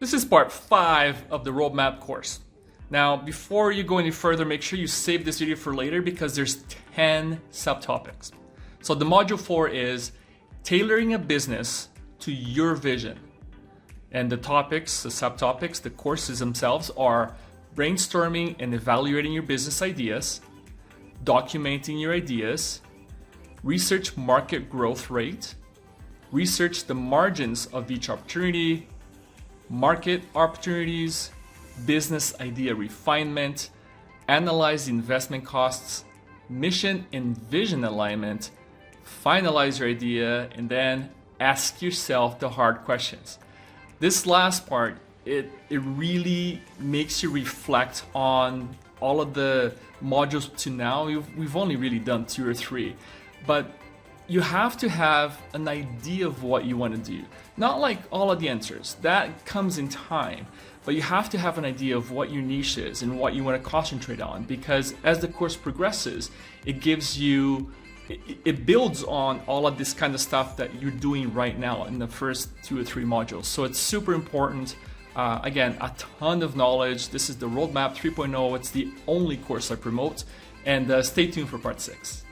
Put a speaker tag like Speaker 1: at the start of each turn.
Speaker 1: This is part 5 of the RoadMap course. Now, before you go any further, make sure you save this video for later because there's 10 subtopics. So the module 4 is tailoring a business to your vision. And the topics, the subtopics, the courses themselves are brainstorming and evaluating your business ideas, documenting your ideas, research market growth rate, research the margins of each opportunity, market opportunities, business idea refinement, analyze the investment costs, mission and vision alignment, finalize your idea, and then ask yourself the hard questions. This last part, it really makes you reflect on all of the modules to now. We've only really done 2 or 3, but you have to have an idea of what you want to do. Not like all of the answers, that comes in time, but you have to have an idea of what your niche is and what you want to concentrate on, because as the course progresses, it builds on all of this kind of stuff that you're doing right now in the first 2 or 3 modules. So it's super important. Again, a ton of knowledge. This is the RoadMap 3.0. It's the only course I promote, and stay tuned for part 6.